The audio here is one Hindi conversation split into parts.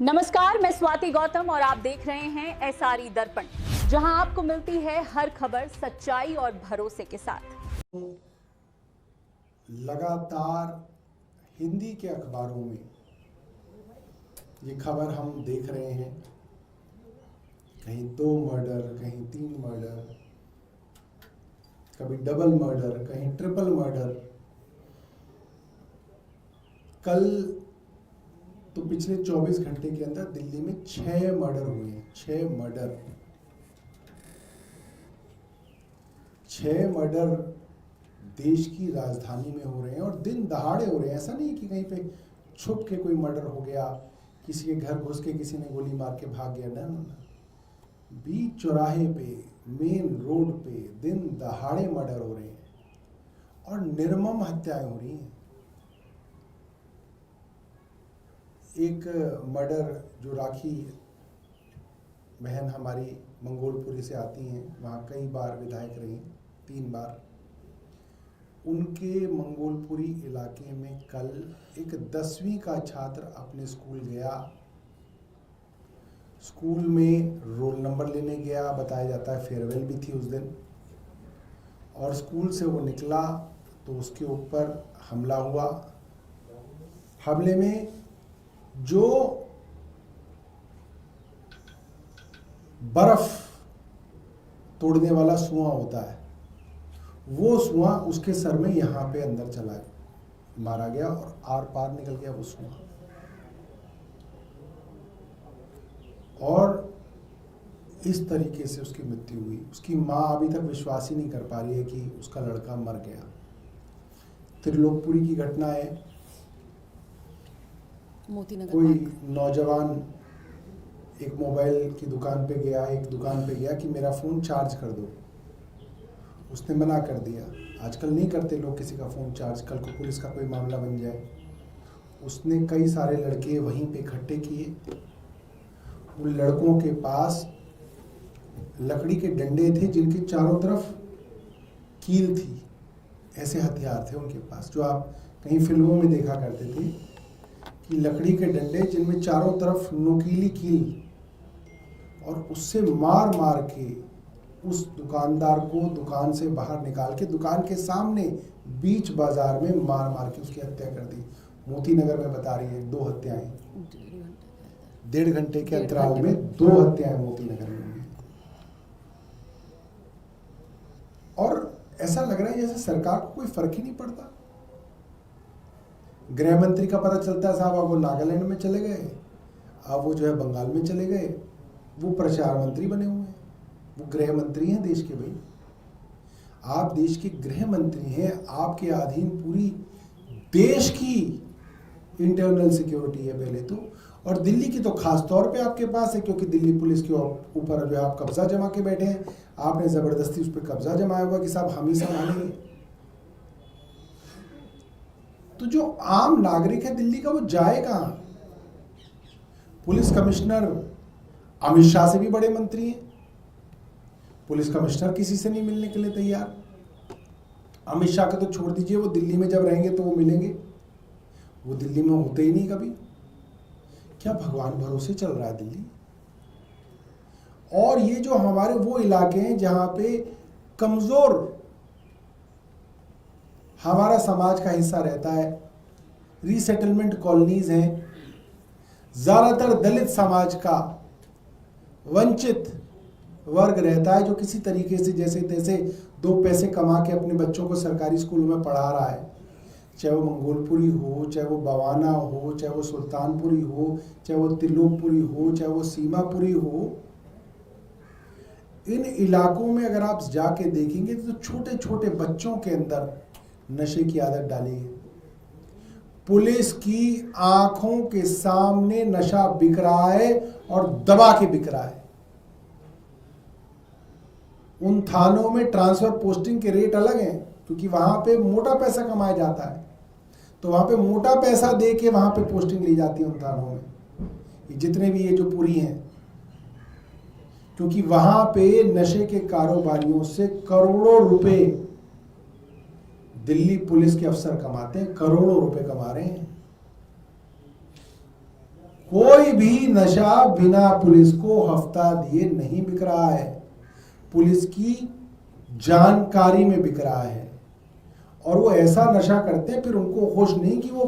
नमस्कार, मैं स्वाति गौतम और आप देख रहे हैं एसआरई दर्पण, जहां आपको मिलती है हर खबर सच्चाई और भरोसे के साथ। लगातार हिंदी के अखबारों में ये खबर हम देख रहे हैं, कहीं 2 मर्डर, कहीं 3 मर्डर, कभी डबल मर्डर, कहीं ट्रिपल मर्डर। कल तो पिछले 24 घंटे के अंदर दिल्ली में 6 मर्डर हुए हैं। 6 मर्डर 6 मर्डर देश की राजधानी में हो रहे हैं और दिन दहाड़े हो रहे हैं। ऐसा नहीं कि कहीं पे छुप के कोई मर्डर हो गया, किसी के घर घुस के किसी ने गोली मार के भाग गया। ना, बीच चौराहे पे, मेन रोड पे दिन दहाड़े मर्डर हो रहे हैं और निर्मम हत्याएं हो रही हैं। एक मर्डर जो राखी बहन हमारी मंगोलपुरी से आती हैं, वहाँ कई बार विधायक रही, 3 बार। उनके मंगोलपुरी इलाके में कल एक 10वीं का छात्र अपने स्कूल गया। स्कूल में रोल नंबर लेने गया, बताया जाता है फेयरवेल भी थी उस दिन, और स्कूल से वो निकला तो उसके ऊपर हमला हुआ। हमले में जो बर्फ तोड़ने वाला सुआं होता है, वो सुआं उसके सर में यहाँ पे अंदर चला मारा गया और आर पार निकल गया वो सुआं। और इस तरीके से उसकी मृत्यु हुई। उसकी माँ अभी तक विश्वास ही नहीं कर पा रही है कि उसका लड़का मर गया। त्रिलोकपुरी की घटना है। कोई नौजवान एक मोबाइल की दुकान पे गया, कि मेरा फ़ोन चार्ज कर दो। उसने मना कर दिया। आजकल नहीं करते लोग किसी का फ़ोन चार्ज, कल को पुलिस का कोई मामला बन जाए। उसने कई सारे लड़के वहीं पे इकट्ठे किए। उन लड़कों के पास लकड़ी के डंडे थे जिनके चारों तरफ कील थी। ऐसे हथियार थे उनके पास, जो आप कहीं फिल्मों में देखा करते थे कि लकड़ी के डंडे जिनमें चारों तरफ नुकीली कील, और उससे मार मार के उस दुकानदार को दुकान से बाहर निकाल के दुकान के सामने बीच बाजार में मार मार के उसकी हत्या कर दी। मोती नगर में बता रही है 2 हत्याएं, 1.5 घंटे के अंतराल में 2 हत्याएं मोती नगर में हुई। और ऐसा लग रहा है जैसे सरकार को कोई फर्क ही नहीं पड़ता। गृह मंत्री का पता चलता है साहब अब वो नागालैंड में चले गए, अब वो जो है बंगाल में चले गए, वो प्रचार मंत्री बने हुए हैं। वो गृह मंत्री हैं देश के। भाई, आप देश के गृह मंत्री हैं, आपके अधीन पूरी देश की इंटरनल सिक्योरिटी है पहले तो, और दिल्ली की तो खास तौर पे आपके पास है, क्योंकि दिल्ली पुलिस के ऊपर जो है आप कब्जा जमा के बैठे हैं। आपने जबरदस्ती उस पर कब्जा जमाया हुआ कि साहब हम ही संभालेंगे। तो जो आम नागरिक है दिल्ली का, वो जाए कहां? पुलिस कमिश्नर अमित शाह से भी बड़े मंत्री हैं। पुलिस कमिश्नर किसी से नहीं मिलने के लिए तैयार। अमित शाह का तो छोड़ दीजिए, वो दिल्ली में जब रहेंगे तो वो मिलेंगे, वो दिल्ली में होते ही नहीं कभी। क्या भगवान भरोसे चल रहा है दिल्ली? और ये जो हमारे वो इलाके हैं जहां पे कमजोर हमारा समाज का हिस्सा रहता है, रीसेटलमेंट कॉलोनीज हैं, ज्यादातर दलित समाज का वंचित वर्ग रहता है, जो किसी तरीके से जैसे तैसे 2 पैसे कमा के अपने बच्चों को सरकारी स्कूलों में पढ़ा रहा है। चाहे वो मंगोलपुरी हो, चाहे वो बवाना हो, चाहे वो सुल्तानपुरी हो, चाहे वो त्रिलोकपुरी हो, चाहे वो सीमापुरी हो। इन इलाकों में अगर आप जाके देखेंगे तो छोटे छोटे बच्चों के अंदर नशे की आदत डाली है। पुलिस की आंखों के सामने नशा बिक रहा है और दबा के बिक रहा है। उन थानों में ट्रांसफर पोस्टिंग के रेट अलग हैं, क्योंकि वहां पे मोटा पैसा कमाया जाता है, तो वहां पे मोटा पैसा दे के वहां पे पोस्टिंग ली जाती है उन थानों में, जितने भी ये जो पूरी हैं, क्योंकि वहां पे नशे के कारोबारियों से करोड़ों रुपए दिल्ली पुलिस के अफसर कमाते हैं, करोड़ों रुपए कमा रहे हैं। कोई भी नशा बिना पुलिस को हफ्ता दिए नहीं बिक रहा है, पुलिस की जानकारी में बिक रहा है। और वो ऐसा नशा करते हैं, फिर उनको होश नहीं कि वो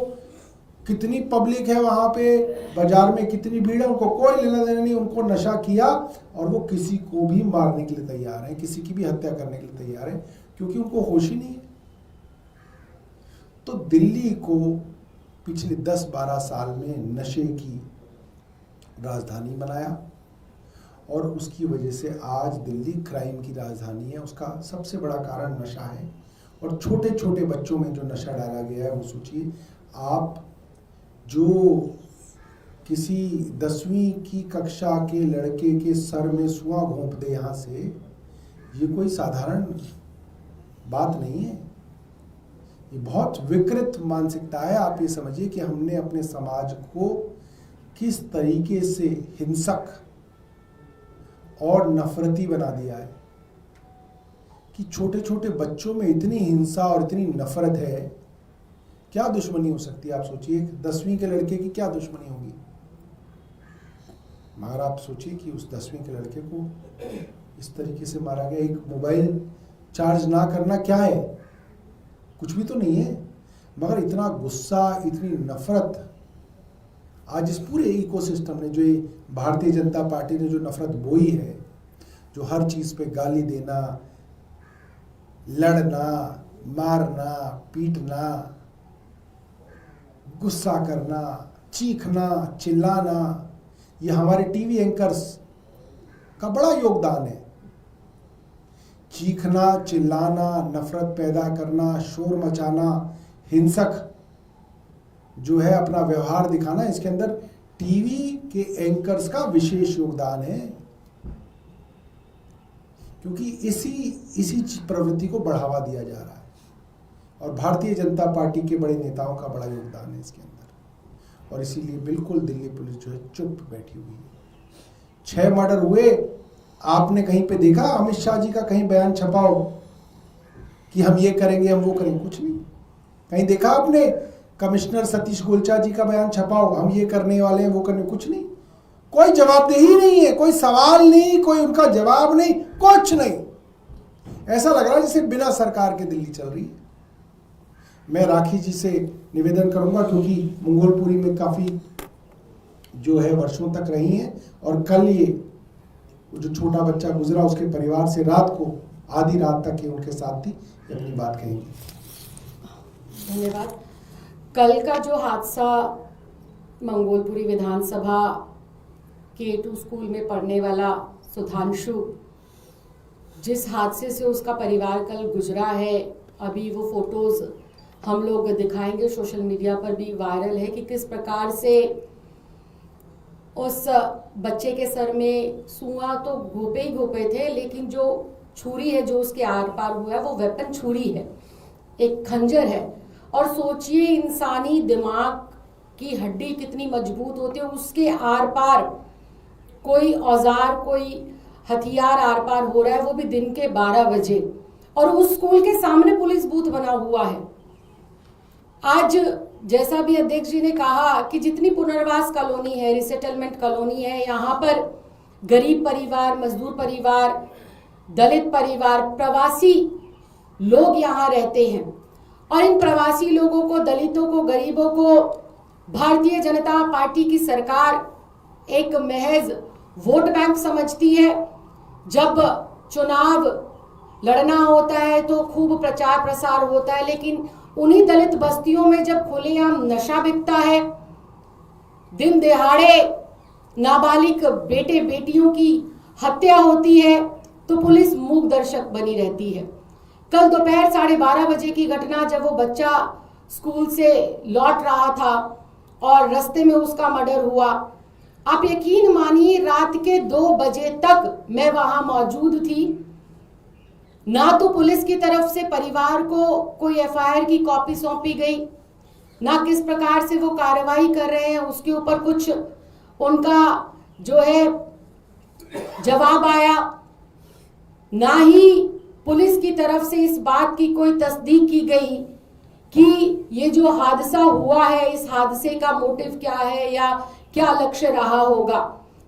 कितनी पब्लिक है वहां पे, बाजार में कितनी भीड़ है, उनको कोई लेना देना नहीं। उनको नशा किया और वो किसी को भी मारने के लिए तैयार है, किसी की भी हत्या करने के लिए तैयार है, क्योंकि उनको होश ही नहीं है। तो दिल्ली को पिछले 10-12 साल में नशे की राजधानी बनाया और उसकी वजह से आज दिल्ली क्राइम की राजधानी है। उसका सबसे बड़ा कारण नशा है। और छोटे छोटे बच्चों में जो नशा डाला गया है, वो सोचिए आप, जो किसी 10वीं की कक्षा के लड़के के सर में सुआ घोंप दे यहाँ से, ये कोई साधारण बात नहीं है। ये बहुत विकृत मानसिकता है। आप ये समझिए कि हमने अपने समाज को किस तरीके से हिंसक और नफरती बना दिया है कि छोटे छोटे बच्चों में इतनी हिंसा और इतनी नफरत है। क्या दुश्मनी हो सकती है? आप सोचिए, 10वीं के लड़के की क्या दुश्मनी होगी? मगर आप सोचिए कि उस 10वीं के लड़के को इस तरीके से मारा गया। एक मोबाइल चार्ज ना करना क्या है? कुछ भी तो नहीं है। मगर इतना गुस्सा, इतनी नफरत आज इस पूरे इकोसिस्टम ने, जो ये भारतीय जनता पार्टी ने जो नफरत बोई है, जो हर चीज पे गाली देना, लड़ना, मारना, पीटना, गुस्सा करना, चीखना, चिल्लाना, ये हमारे टीवी एंकर्स का बड़ा योगदान है। चीखना, चिल्लाना, नफरत पैदा करना, शोर मचाना, हिंसक जो है अपना व्यवहार दिखाना, इसके अंदर टीवी के एंकर्स का विशेष योगदान है। क्योंकि इसी प्रवृत्ति को बढ़ावा दिया जा रहा है और भारतीय जनता पार्टी के बड़े नेताओं का बड़ा योगदान है इसके अंदर। और इसीलिए बिल्कुल दिल्ली पुलिस जो है चुप बैठी हुई है। 6 मर्डर हुए, आपने कहीं पे देखा अमित शाह जी का कहीं बयान छपाओ कि हम ये करेंगे, हम वो करेंगे? कुछ नहीं। कहीं देखा आपने कमिश्नर सतीश गोलचा जी का बयान छपाओ, हम ये करने वाले हैं, वो करने? कुछ नहीं। कोई जवाबदेही नहीं है, कोई सवाल नहीं, कोई उनका जवाब नहीं, कुछ नहीं। ऐसा लग रहा है जैसे बिना सरकार के दिल्ली चल रही है। मैं राखी जी से निवेदन करूंगा, क्योंकि मंगोलपुरी में काफी जो है वर्षों तक रही हैं और कल ये जो छोटा बच्चा गुजरा, उसके परिवार से रात को आधी रात तक ये उनके साथ थी, ये अपनी बात कहेंगे। धन्यवाद। कल का जो हादसा मंगोलपुरी विधानसभा K2 स्कूल में पढ़ने वाला सुधांशु, जिस हादसे से उसका परिवार कल गुजरा है, अभी वो फोटोज हम लोग दिखाएंगे, सोशल मीडिया पर भी वायरल है कि किस प्रकार से उस बच्चे के सर में सुआ तो घोपे ही घोपे थे, लेकिन जो छुरी है जो उसके आर पार हुआ है वो वेपन छुरी है, एक खंजर है। और सोचिए इंसानी दिमाग की हड्डी कितनी मजबूत होती है, उसके आर पार कोई औजार, कोई हथियार आर पार हो रहा है, वो भी दिन के 12 बजे, और उस स्कूल के सामने पुलिस बूथ बना हुआ है। आज जैसा भी अध्यक्ष जी ने कहा कि जितनी पुनर्वास कॉलोनी है, रिसेटलमेंट कॉलोनी है, यहाँ पर गरीब परिवार, मजदूर परिवार, दलित परिवार, प्रवासी लोग यहाँ रहते हैं। और इन प्रवासी लोगों को, दलितों को, गरीबों को भारतीय जनता पार्टी की सरकार एक महज वोट बैंक समझती है। जब चुनाव लड़ना होता है तो खूब प्रचार प्रसार होता है, लेकिन उन्हीं दलित बस्तियों में जब खुलेआम नशा बिकता है, दिन दिहाड़े नाबालिग बेटे बेटियों की हत्या होती है, तो पुलिस मूक दर्शक बनी रहती है। कल दोपहर 12:30 बजे की घटना, जब वो बच्चा स्कूल से लौट रहा था और रास्ते में उसका मर्डर हुआ, आप यकीन मानिए रात के 2 बजे तक मैं वहां मौजूद थी। ना तो पुलिस की तरफ से परिवार को कोई एफआईआर की कॉपी सौंपी गई, ना किस प्रकार से वो कार्रवाई कर रहे हैं उसके ऊपर कुछ उनका जो है जवाब आया, ना ही पुलिस की तरफ से इस बात की कोई तस्दीक की गई कि ये जो हादसा हुआ है, इस हादसे का मोटिव क्या है या क्या लक्ष्य रहा होगा,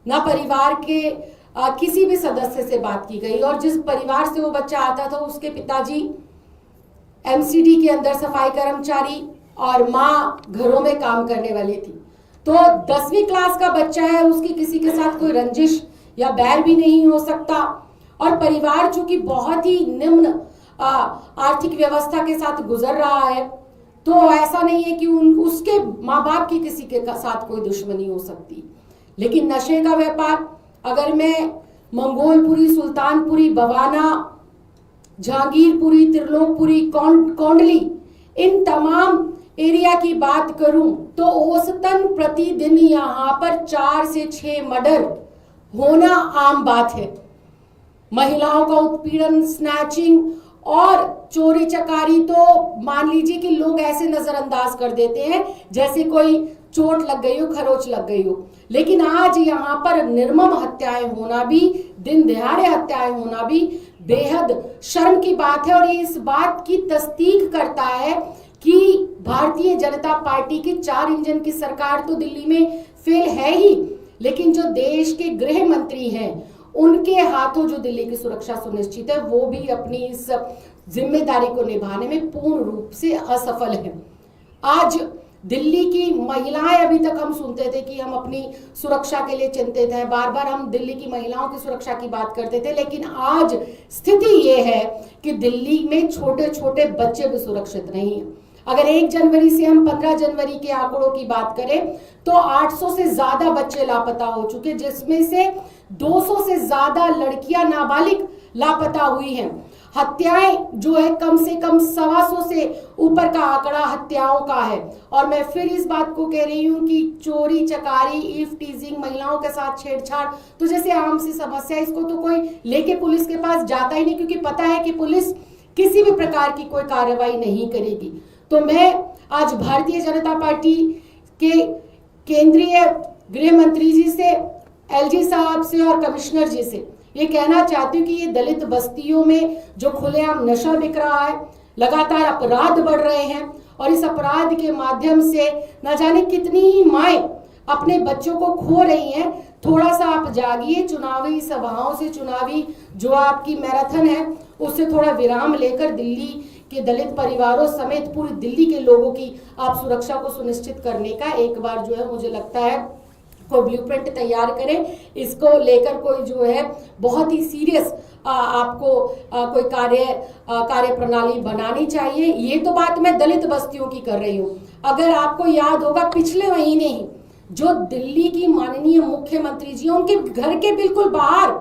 ना परिवार के किसी भी सदस्य से बात की गई। और जिस परिवार से वो बच्चा आता था उसके पिताजी एमसीडी के अंदर सफाई कर्मचारी और माँ घरों में काम करने वाली थी। तो 10वीं क्लास का बच्चा है, उसकी किसी के साथ कोई रंजिश या बैर भी नहीं हो सकता। और परिवार चूंकि बहुत ही निम्न आर्थिक व्यवस्था के साथ गुजर रहा है, तो ऐसा नहीं है कि उसके माँ बाप की किसी के साथ कोई दुश्मनी हो सकती। लेकिन नशे का व्यापार, अगर मैं मंगोलपुरी, सुल्तानपुरी, बवाना, जहांगीरपुरी, त्रिलोकपुरी, कौंडली, इन तमाम एरिया की बात करूं तो औसतन प्रतिदिन यहाँ पर 4 से 6 मर्डर होना आम बात है। महिलाओं का उत्पीड़न, स्नैचिंग और चोरी चकारी तो मान लीजिए कि लोग ऐसे नजरअंदाज कर देते हैं जैसे कोई चोट लग गई हो, खरोच लग गई हो। लेकिन आज यहाँ पर निर्मम हत्याएं होना भी, दिन दहाड़े हत्याएं होना भी बेहद शर्म की बात है। और ये इस बात की तस्दीक करता है कि भारतीय जनता पार्टी की 4 इंजन की सरकार तो दिल्ली में फेल है ही, लेकिन जो देश के गृह मंत्री हैं उनके हाथों जो दिल्ली की सुरक्षा सुनिश्चित है, वो भी अपनी इस जिम्मेदारी को निभाने में पूर्ण रूप से असफल है। आज दिल्ली की महिलाएं, अभी तक हम सुनते थे कि हम अपनी सुरक्षा के लिए चिंतित हैं, बार बार हम दिल्ली की महिलाओं की सुरक्षा की बात करते थे, लेकिन आज स्थिति ये है कि दिल्ली में छोटे छोटे बच्चे भी सुरक्षित नहीं हैं। अगर 1 जनवरी से हम 15 जनवरी के आंकड़ों की बात करें तो 800 से ज्यादा बच्चे लापता हो चुके, जिसमें से 200 से ज्यादा लड़कियां नाबालिग लापता हुई हैं। हत्याएं जो है कम से कम 125 से ऊपर का आंकड़ा हत्याओं का है। और मैं फिर इस बात को कह रही हूं कि चोरी चकारी, ईफ टीजिंग, महिलाओं के साथ छेड़छाड़ तो जैसे आम सी समस्या, इसको तो कोई लेके पुलिस के पास जाता ही नहीं, क्योंकि पता है कि पुलिस किसी भी प्रकार की कोई कार्रवाई नहीं करेगी। तो मैं आज भारतीय जनता पार्टी के केंद्रीय गृह मंत्री जी से, एलजी साहब से और कमिश्नर जी से ये कहना चाहती हूँ कि ये दलित बस्तियों में जो खुलेआम नशा बिक रहा है, लगातार अपराध बढ़ रहे हैं और इस अपराध के माध्यम से न जाने कितनी ही माएं अपने बच्चों को खो रही हैं। थोड़ा सा आप जागिए, चुनावी सभाओं से, चुनावी जो आपकी मैराथन है उससे थोड़ा विराम लेकर दिल्ली के दलित परिवारों समेत पूरी दिल्ली के लोगों की आप सुरक्षा को सुनिश्चित करने का एक बार जो है मुझे लगता है कोई ब्लूप्रिंट तैयार करें। इसको लेकर कोई जो है बहुत ही सीरियस आपको कोई कार्य प्रणाली बनानी चाहिए। ये तो बात मैं दलित बस्तियों की कर रही हूँ। अगर आपको याद होगा पिछले महीने ही जो दिल्ली की माननीय मुख्यमंत्री जी, उनके घर के बिल्कुल बाहर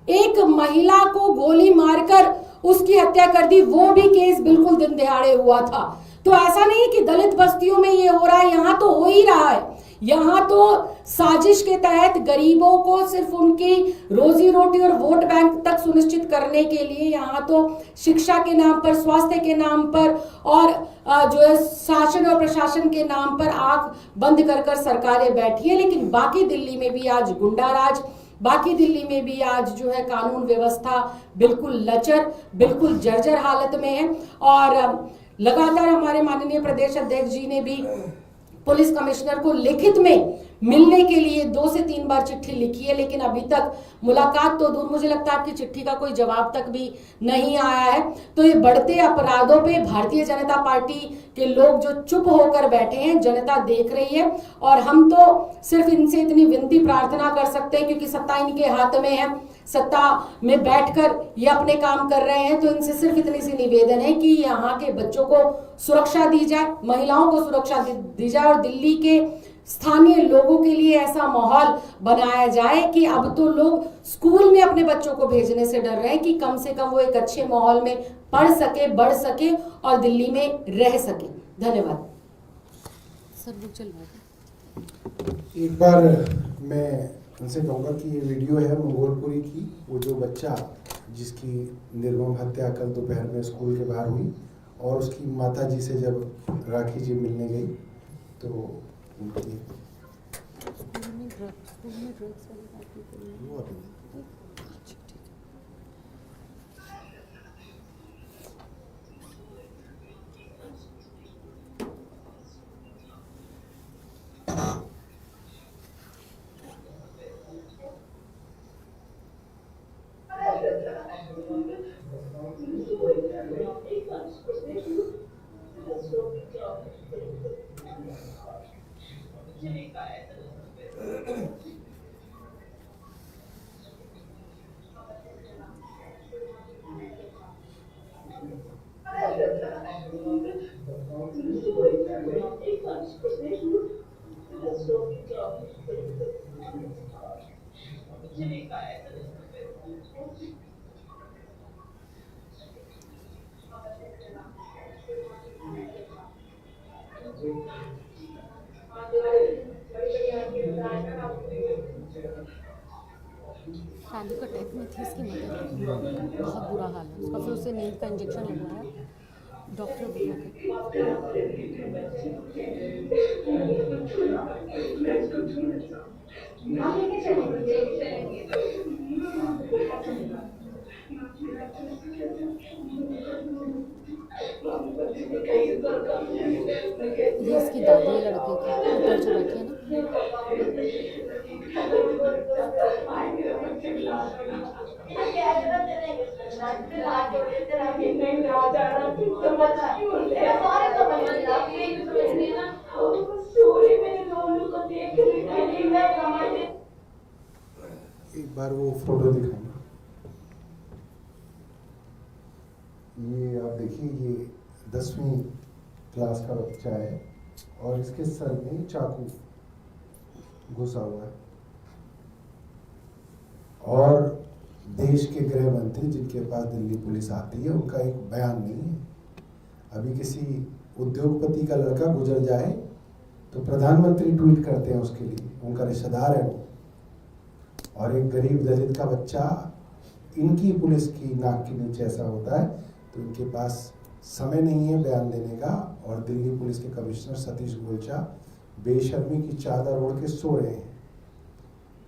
एक महिला को गोली मारकर उसकी हत्या कर दी, वो भी केस बिल्कुल दिन दहाड़े हुआ था। तो ऐसा नहीं है कि दलित बस्तियों में ये हो रहा है, यहाँ तो हो ही रहा है। यहाँ तो साजिश के तहत गरीबों को सिर्फ उनकी रोजी रोटी और वोट बैंक तक सुनिश्चित करने के लिए यहाँ तो शिक्षा के नाम पर, स्वास्थ्य के नाम पर और जो है शासन और प्रशासन के नाम पर आंख बंद कर सरकारें बैठी है। लेकिन बाकी दिल्ली में भी आज गुंडाराज, बाकी दिल्ली में भी आज जो है कानून व्यवस्था बिल्कुल लचर, बिल्कुल जर्जर हालत में है। और लगातार हमारे माननीय प्रदेश अध्यक्ष जी ने भी पुलिस कमिश्नर को लिखित में मिलने के लिए 2 से 3 बार चिट्ठी लिखी है, लेकिन अभी तक मुलाकात तो दूर, मुझे लगता है आपकी चिट्ठी का कोई जवाब तक भी नहीं आया है। तो ये बढ़ते अपराधों पे भारतीय जनता पार्टी के लोग जो चुप होकर बैठे हैं, जनता देख रही है और हम तो सिर्फ इनसे इतनी विनती प्रार्थना कर सकते हैं, क्योंकि सत्ता इनके हाथ में है, सत्ता में बैठकर ये अपने काम कर रहे हैं। तो इनसे सिर्फ इतनी सी निवेदन है कि यहाँ के बच्चों को सुरक्षा दी जाए, महिलाओं को सुरक्षा दी जाए और दिल्ली के स्थानीय लोगों के लिए ऐसा माहौल बनाया जाए कि अब तो लोग स्कूल में अपने बच्चों को भेजने से डर रहे हैं कि कम से कम वो एक अच्छे माहौल में पढ़ सके, बढ़ सके और दिल्ली में रह सके। धन्यवाद सर। एक बार मैं उनसे कहूँगा कि ये वीडियो है मंगोलपुरी की, वो जो बच्चा जिसकी निर्मम हत्या कल दोपहर में स्कूल के बाहर हुई और उसकी माता जी से जब राखी जी मिलने गई तो उनकी पैनिक अटैक में थी, इसकी मदद बहुत बुरा हाल है उसका, फिर उसे नींद का इंजेक्शन लगवाया, डॉक्टर ये इसकी दादी है लड़के की, ऊपर जो बैठी है एक बार वो फोटो दिखाना। ये आप देखिए, ये 10वीं क्लास का बच्चा है और इसके सर में चाकू घुसा हुआ है। और देश के गृह मंत्री जिनके पास दिल्ली पुलिस आती है, उनका एक बयान नहीं है। अभी किसी उद्योगपति का लड़का गुजर जाए तो प्रधानमंत्री ट्वीट करते हैं उसके लिए, उनका रिश्तेदार है वो। और एक गरीब दलित का बच्चा, इनकी पुलिस की नाक के नीचे ऐसा होता है तो इनके पास समय नहीं है बयान देने का। और दिल्ली पुलिस के कमिश्नर सतीश गोलचा बेशर्मी की चादर ओढ़ के सो रहे हैं,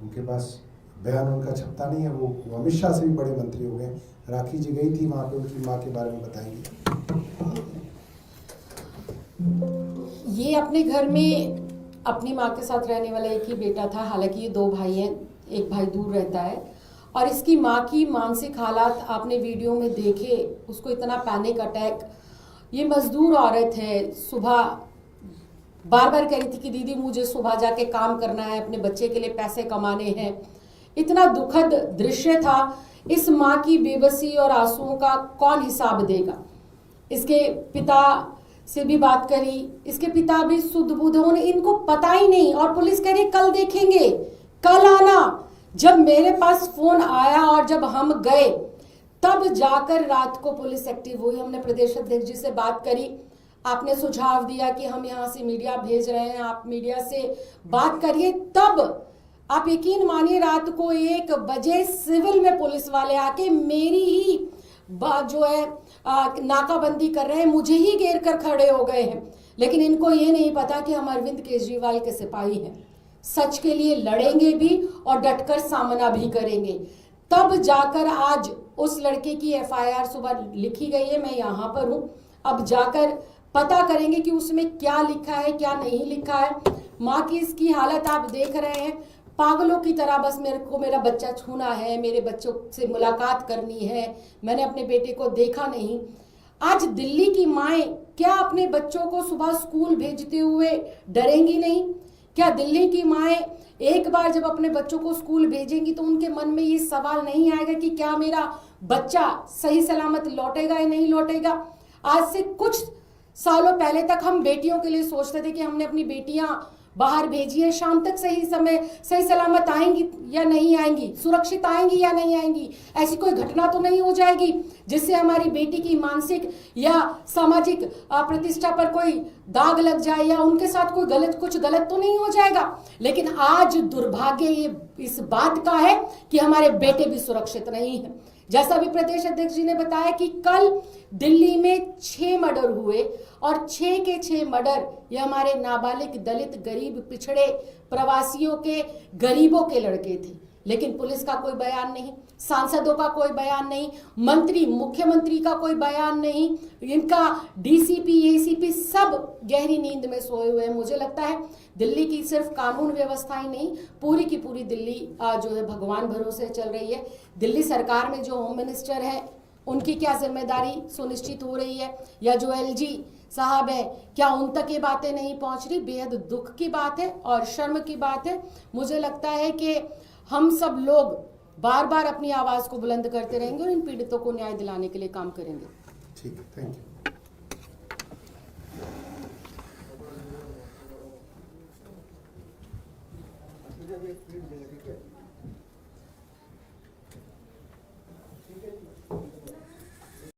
उनके पास बयान उनका छपता नहीं है। वो अमित शाह से भी बड़े मंत्री हो गए। राखी जी गई थी वहाँ पे, उनकी माँ के बारे में बताएंगे। ये अपने घर में अपनी माँ के साथ रहने वाला एक ही बेटा था, हालांकि ये 2 भाई हैं, एक भाई दूर रहता है। और इसकी माँ की मानसिक हालात आपने वीडियो में देखे, उसको इतना पैनिक अटैक। ये मजदूर औरत है, सुबह बार बार कह रही थी कि दीदी मुझे सुबह जाके काम करना है, अपने बच्चे के लिए पैसे कमाने हैं। इतना दुखद दृश्य था। इस माँ की बेबसी और आंसुओं का कौन हिसाब देगा। इसके पिता से भी बात करी, इसके पिता भी शुद्ध बुद्ध होने, इनको पता ही नहीं। और पुलिस कह रही कल देखेंगे, कल आना। जब मेरे पास फोन आया और जब हम गए तब जाकर रात को पुलिस एक्टिव हुई। हमने प्रदेश अध्यक्ष जी से बात करी, आपने सुझाव दिया कि हम यहाँ से मीडिया भेज रहे हैं, आप मीडिया से बात करिए। तब आप यकीन मानिए रात को 1 बजे सिविल में पुलिस वाले आके मेरी ही जो है नाकाबंदी कर रहे हैं, मुझे ही घेर कर खड़े हो गए हैं। लेकिन इनको ये नहीं पता कि हम अरविंद केजरीवाल के सिपाही हैं, सच के लिए लड़ेंगे भी और डटकर सामना भी करेंगे। तब जाकर आज उस लड़के की FIR सुबह लिखी गई है, मैं यहाँ पर हूँ। अब जाकर पता करेंगे कि उसमें क्या लिखा है क्या नहीं लिखा है। माँ की इसकी हालत आप देख रहे हैं, पागलों की तरह बस मेरे को मेरा बच्चा छूना है, मेरे बच्चों से मुलाकात करनी है, मैंने अपने बेटे को देखा नहीं। आज दिल्ली की माएँ क्या अपने बच्चों को सुबह स्कूल भेजते हुए डरेंगी नहीं? क्या दिल्ली की माएँ एक बार जब अपने बच्चों को स्कूल भेजेंगी तो उनके मन में ये सवाल नहीं आएगा कि क्या मेरा बच्चा सही सलामत लौटेगा या नहीं लौटेगा? आज से कुछ सालों पहले तक हम बेटियों के लिए सोचते थे कि हमने अपनी बेटियां बाहर भेजी है, शाम तक सही सलामत आएंगी या नहीं आएंगी, सुरक्षित आएंगी या नहीं आएंगी, ऐसी कोई घटना तो नहीं हो जाएगी जिससे हमारी बेटी की मानसिक या सामाजिक प्रतिष्ठा पर कोई दाग लग जाए या उनके साथ कोई कुछ गलत तो नहीं हो जाएगा। लेकिन आज दुर्भाग्य ये इस बात का है कि हमारे बेटे भी सुरक्षित नहीं है। जैसा भी प्रदेश अध्यक्ष जी ने बताया कि कल दिल्ली में 6 मर्डर हुए और 6 के 6 मर्डर ये हमारे नाबालिग, दलित, गरीब, पिछड़े, प्रवासियों के, गरीबों के लड़के थे। लेकिन पुलिस का कोई बयान नहीं, सांसदों का कोई बयान नहीं, मंत्री, मुख्यमंत्री का कोई बयान नहीं, इनका DCP, ACP सब गहरी नींद में सोए हुए हैं। मुझे लगता है दिल्ली की सिर्फ कानून व्यवस्था ही नहीं, पूरी की पूरी दिल्ली जो है भगवान भरोसे चल रही है। दिल्ली सरकार में जो होम मिनिस्टर है उनकी क्या जिम्मेदारी सुनिश्चित हो रही है, या जो LG साहब है, क्या उन तक ये बातें नहीं पहुंच रही? बेहद दुख की बात है और शर्म की बात है। मुझे लगता है कि हम सब लोग बार बार अपनी आवाज को बुलंद करते रहेंगे और इन पीड़ितों को न्याय दिलाने के लिए काम करेंगे। ठीक है, थैंक यू।